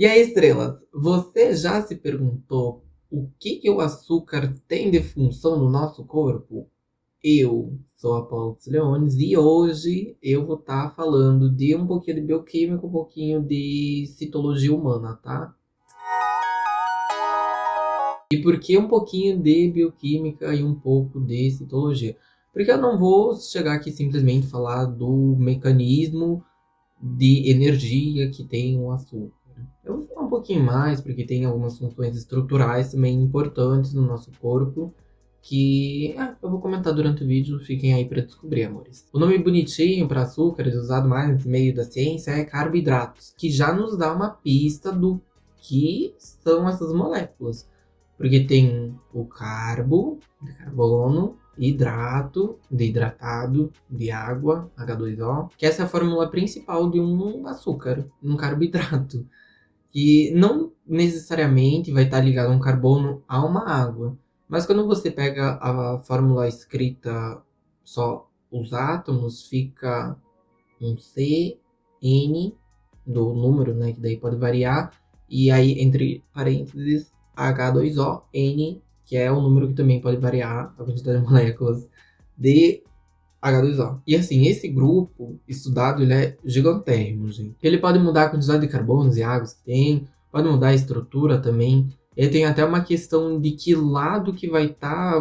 E aí, estrelas, você já se perguntou o que o açúcar tem de função no nosso corpo? Eu sou a Paula Leones e hoje eu vou estar falando de um pouquinho de bioquímica, um pouquinho de citologia humana, tá? E por que um pouquinho de bioquímica e um pouco de citologia? Porque eu não vou chegar aqui simplesmente falar do mecanismo de energia que tem o açúcar. Eu vou falar um pouquinho mais, porque tem algumas funções estruturais também importantes no nosso corpo, que eu vou comentar durante o vídeo, fiquem aí para descobrir, amores. O nome bonitinho para açúcares, usado mais no meio da ciência, é carboidratos, que já nos dá uma pista do que são essas moléculas. Porque tem o carbo, de carbono, hidrato, de hidratado, de água, H2O, que essa é a fórmula principal de um açúcar, um carboidrato. Que não necessariamente vai estar ligado a um carbono a uma água. Mas quando você pega a fórmula escrita só os átomos, fica um C, N, do número, né, que daí pode variar, e aí entre parênteses H2O, N, que é o número que também pode variar a quantidade de moléculas de H2O. E assim, esse grupo estudado, ele é gigantérrimo, gente. Ele pode mudar a quantidade de carbonos e águas que tem, pode mudar a estrutura também. Ele tem até uma questão de que lado que vai estar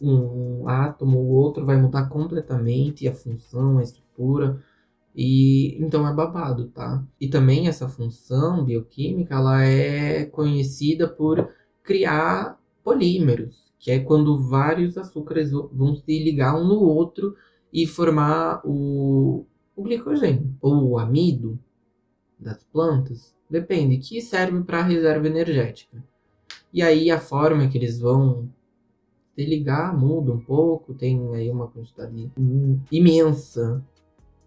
um átomo, o outro vai mudar completamente a função, a estrutura. E então é babado, tá? E também essa função bioquímica, ela é conhecida por criar polímeros, que é quando vários açúcares vão se ligar um no outro e formar o glicogênio, ou o amido das plantas, depende, que serve para reserva energética. E aí a forma que eles vão se ligar muda um pouco, tem aí uma quantidade imensa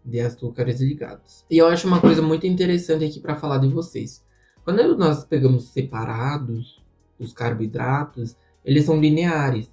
de açúcares ligados. E eu acho uma coisa muito interessante aqui para falar de vocês. Quando nós pegamos separados os carboidratos, eles são lineares.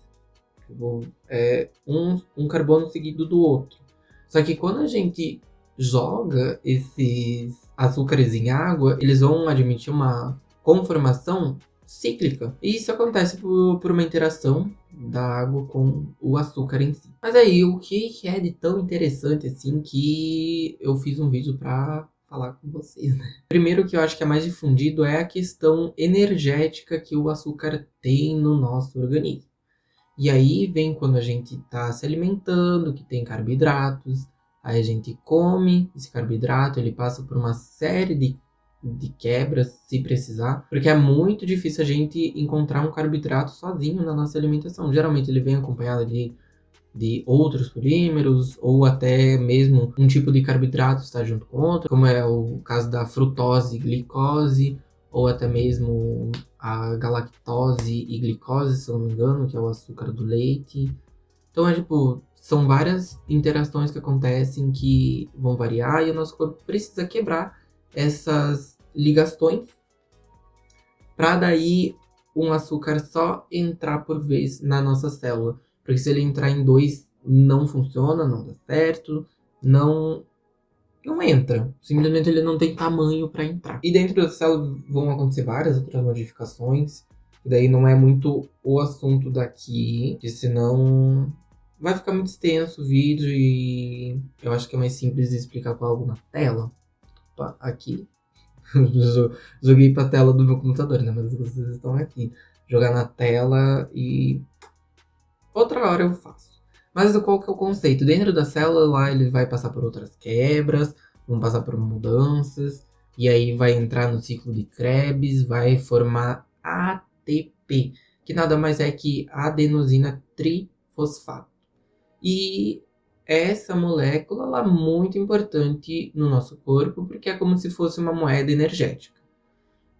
É um carbono seguido do outro. Só que quando a gente joga esses açúcares em água, eles vão admitir uma conformação cíclica. E isso acontece por uma interação da água com o açúcar em si. Mas aí, o que é de tão interessante assim que eu fiz um vídeo para falar com vocês, né? Primeiro, que eu acho que é mais difundido é a questão energética que o açúcar tem no nosso organismo. E aí vem quando a gente está se alimentando, que tem carboidratos, aí a gente come esse carboidrato, ele passa por uma série de quebras, se precisar, porque é muito difícil a gente encontrar um carboidrato sozinho na nossa alimentação. Geralmente ele vem acompanhado de outros polímeros, ou até mesmo um tipo de carboidrato está junto com outro, como é o caso da frutose e glicose, ou até mesmo a galactose e glicose, se eu não me engano, que é o açúcar do leite. Então são várias interações que acontecem que vão variar e o nosso corpo precisa quebrar essas ligações para daí um açúcar só entrar por vez na nossa célula. Porque se ele entrar em dois, não funciona, não dá certo, não entra. Simplesmente ele não tem tamanho para entrar. E dentro da célula vão acontecer várias outras modificações. E daí não é muito o assunto daqui, que senão vai ficar muito extenso o vídeo e eu acho que é mais simples de explicar com algo na tela. Opa, aqui. Joguei pra tela do meu computador, né? Mas vocês estão aqui. Jogar na tela e outra hora eu faço. Mas qual que é o conceito? Dentro da célula lá ele vai passar por outras quebras, vão passar por mudanças, e aí vai entrar no ciclo de Krebs, vai formar ATP, que nada mais é que adenosina trifosfato. E essa molécula ela é muito importante no nosso corpo, porque é como se fosse uma moeda energética.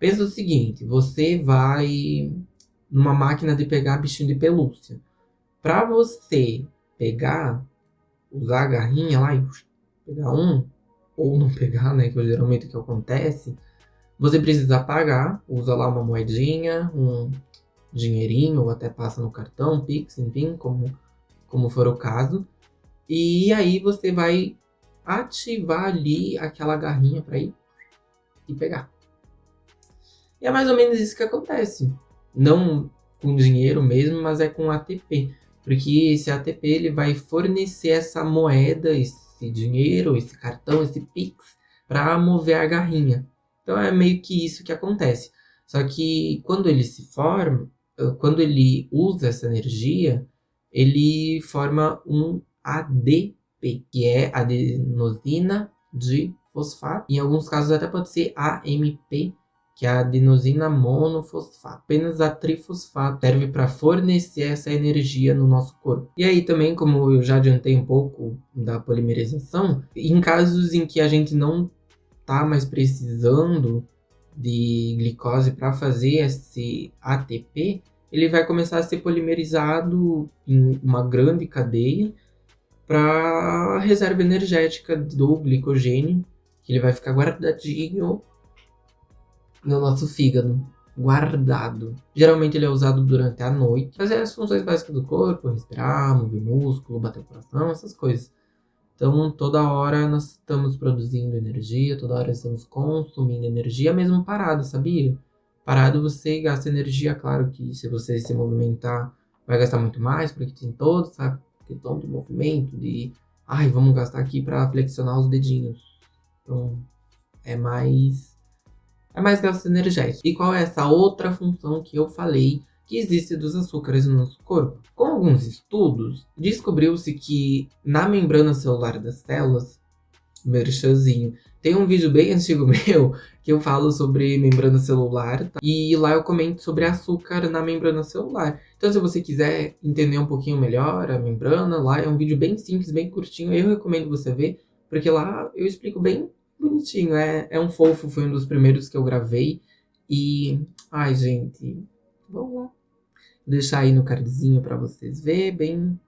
Pensa o seguinte, você vai numa máquina de pegar bichinho de pelúcia. Para você pegar, usar a garrinha lá e pegar um, ou não pegar, né, que é geralmente o que acontece, você precisa pagar, usa lá uma moedinha, um dinheirinho, ou até passa no cartão, Pix, enfim, como for o caso. E aí você vai ativar ali aquela garrinha para ir e pegar. E é mais ou menos isso que acontece. Não com dinheiro mesmo, mas é com ATP. Porque esse ATP ele vai fornecer essa moeda, esse dinheiro, esse cartão, esse Pix, para mover a garrinha. Então é meio que isso que acontece. Só que quando ele se forma, quando ele usa essa energia, ele forma um ADP, que é adenosina difosfato. Em alguns casos até pode ser AMP, que é a adenosina monofosfato. Apenas a trifosfato serve para fornecer essa energia no nosso corpo. E aí também, como eu já adiantei um pouco da polimerização, em casos em que a gente não tá mais precisando de glicose para fazer esse ATP, ele vai começar a ser polimerizado em uma grande cadeia para a reserva energética do glicogênio, que ele vai ficar guardadinho no nosso fígado, guardado. Geralmente ele é usado durante a noite, fazer as funções básicas do corpo, respirar, mover músculo, bater o coração, essas coisas. Então, toda hora nós estamos produzindo energia, toda hora estamos consumindo energia, mesmo parado, sabia? Parado você gasta energia, claro que se você se movimentar vai gastar muito mais, porque tem toda essa questão do movimento, de vamos gastar aqui para flexionar os dedinhos. Então, é mais gasto energético. E qual é essa outra função que eu falei que existe dos açúcares no nosso corpo? Com alguns estudos, descobriu-se que na membrana celular das células, merchanzinho, tem um vídeo bem antigo meu que eu falo sobre membrana celular, tá? E lá eu comento sobre açúcar na membrana celular. Então, se você quiser entender um pouquinho melhor a membrana, lá é um vídeo bem simples, bem curtinho, eu recomendo você ver, porque lá eu explico bem bonitinho, é um fofo, foi um dos primeiros que eu gravei. E, gente, vamos lá. Vou deixar aí no cardzinho para vocês verem,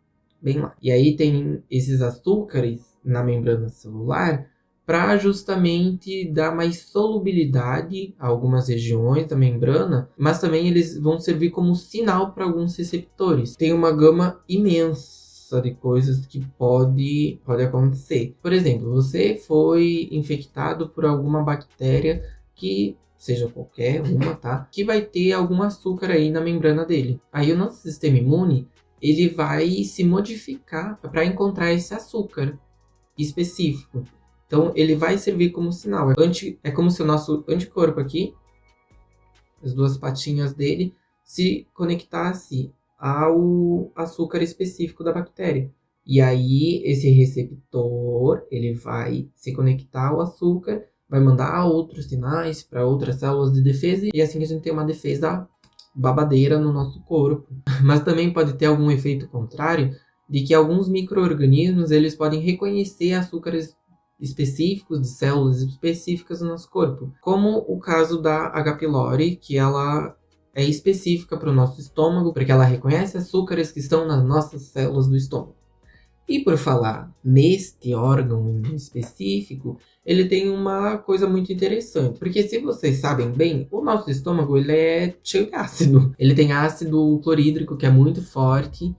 bem lá. E aí tem esses açúcares na membrana celular para justamente dar mais solubilidade a algumas regiões da membrana, mas também eles vão servir como sinal para alguns receptores. Tem uma gama imensa de coisas que pode acontecer. Por exemplo, você foi infectado por alguma bactéria que seja qualquer uma, tá? Que vai ter algum açúcar aí na membrana dele. Aí o nosso sistema imune, ele vai se modificar para encontrar esse açúcar específico. Então, ele vai servir como sinal. É como se o nosso anticorpo aqui, as duas patinhas dele, se conectasse ao açúcar específico da bactéria. E aí, esse receptor, ele vai se conectar ao açúcar, vai mandar outros sinais para outras células de defesa, e assim que a gente tem uma defesa babadeira no nosso corpo. Mas também pode ter algum efeito contrário, de que alguns micro-organismos eles podem reconhecer açúcares específicos de células específicas no nosso corpo, como o caso da H. pylori, que ela é específica para o nosso estômago, porque ela reconhece açúcares que estão nas nossas células do estômago. E por falar neste órgão em específico, ele tem uma coisa muito interessante, porque se vocês sabem bem, o nosso estômago ele é cheio de ácido. Ele tem ácido clorídrico que é muito forte,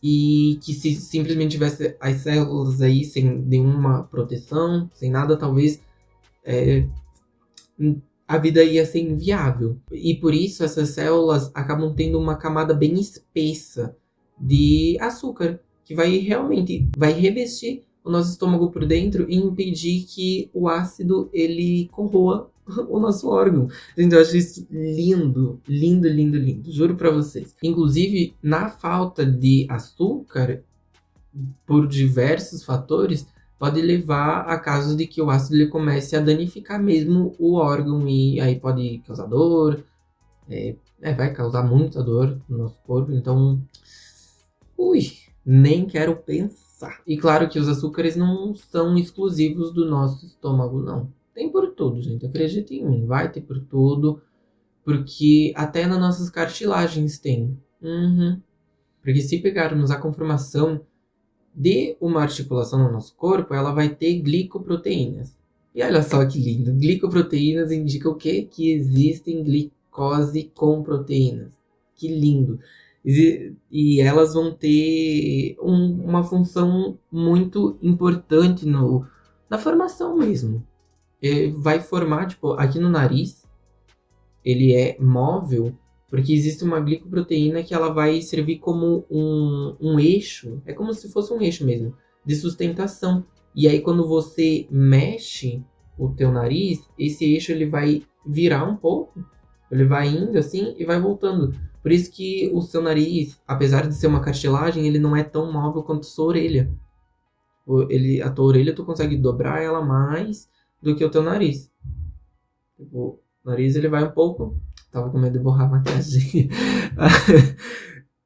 e que se simplesmente tivesse as células aí sem nenhuma proteção, sem nada, talvez a vida ia ser inviável. E por isso essas células acabam tendo uma camada bem espessa de açúcar, que vai revestir o nosso estômago por dentro e impedir que o ácido ele corroa o nosso órgão. Gente, eu acho isso lindo, lindo, lindo, lindo. Juro pra vocês. Inclusive, na falta de açúcar, por diversos fatores, pode levar a casos de que o ácido ele comece a danificar mesmo o órgão e aí pode causar dor, vai causar muita dor no nosso corpo. Então, nem quero pensar. E claro que os açúcares não são exclusivos do nosso estômago, não. Tem por tudo, gente. Acredita em mim. Vai ter por tudo. Porque até nas nossas cartilagens tem. Porque se pegarmos a conformação de uma articulação no nosso corpo, ela vai ter glicoproteínas. E olha só que lindo. Glicoproteínas indica o quê? Que existem glicose com proteínas. Que lindo. E elas vão ter uma função muito importante na formação mesmo. Vai formar, tipo, aqui no nariz, ele é móvel porque existe uma glicoproteína que ela vai servir como um eixo, é como se fosse um eixo mesmo, de sustentação. E aí quando você mexe o teu nariz, esse eixo ele vai virar um pouco, ele vai indo assim e vai voltando. Por isso que o seu nariz, apesar de ser uma cartilagem, ele não é tão móvel quanto a sua orelha. A tua orelha tu consegue dobrar ela mais do que o teu nariz. Tipo, o nariz ele vai um pouco. Tava com medo de borrar a maquiagem.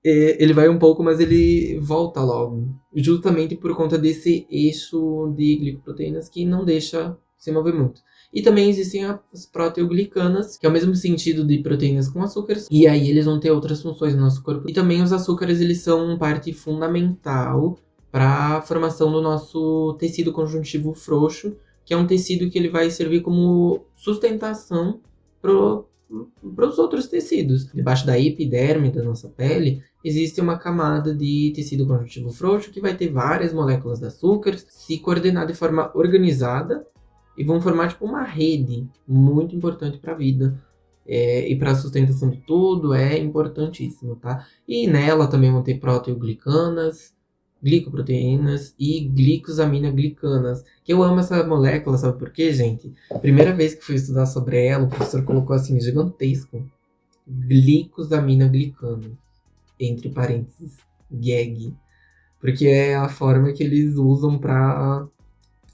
Ele vai um pouco, mas ele volta logo. Justamente por conta desse eixo de glicoproteínas que não deixa se mover muito. E também existem as proteoglicanas, que é o mesmo sentido de proteínas com açúcares. E aí eles vão ter outras funções no nosso corpo. E também os açúcares, eles são parte fundamental para a formação do nosso tecido conjuntivo frouxo, que é um tecido que ele vai servir como sustentação para os outros tecidos. Debaixo da epiderme da nossa pele, existe uma camada de tecido conjuntivo frouxo que vai ter várias moléculas de açúcar se coordenar de forma organizada e vão formar tipo uma rede muito importante para a vida. E para a sustentação de tudo é importantíssimo, tá? E nela também vão ter proteoglicanas, glicoproteínas e glicosaminoglicanas. Que eu amo essa molécula, sabe por quê, gente? Primeira vez que fui estudar sobre ela, o professor colocou assim, gigantesco. Glicosaminoglicanas. Entre parênteses, GAG. Porque é a forma que eles usam para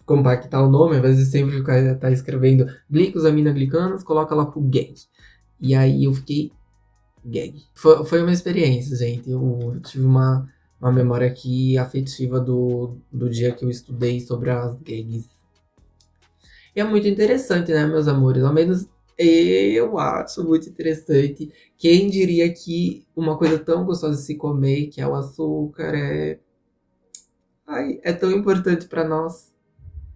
compactar o nome, ao invés de sempre ficar tá escrevendo glicosaminoglicanas, coloca lá com GAG. E aí eu fiquei gag. Foi uma experiência, gente. Eu tive uma memória aqui afetiva do dia que eu estudei sobre as gags. E é muito interessante, né, meus amores? Ao menos eu acho muito interessante. Quem diria que uma coisa tão gostosa de se comer, que é o açúcar, é tão importante para nós.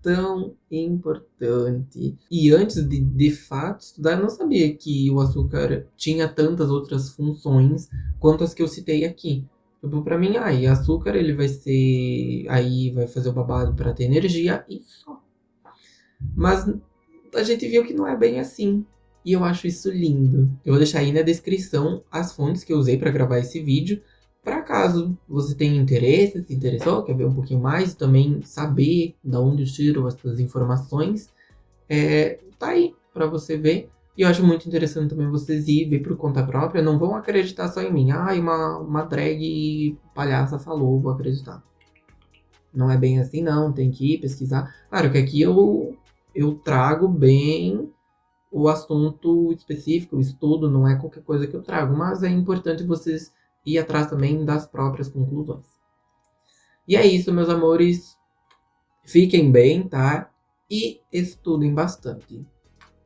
Tão importante. E antes de fato estudar, eu não sabia que o açúcar tinha tantas outras funções quanto as que eu citei aqui. Tipo, pra mim, açúcar ele vai ser. Aí vai fazer o babado para ter energia e só. Mas a gente viu que não é bem assim. E eu acho isso lindo. Eu vou deixar aí na descrição as fontes que eu usei para gravar esse vídeo. Para caso você tenha interesse, se interessou, quer ver um pouquinho mais, também saber de onde eu tiro essas informações, tá aí para você ver. E eu acho muito interessante também vocês ir ver por conta própria, não vão acreditar só em mim. Uma drag palhaça falou, vou acreditar. Não é bem assim não, tem que ir pesquisar. Claro que aqui eu trago bem o assunto específico, o estudo, não é qualquer coisa que eu trago, mas é importante vocês ir atrás também das próprias conclusões. E é isso, meus amores. Fiquem bem, tá? E estudem bastante.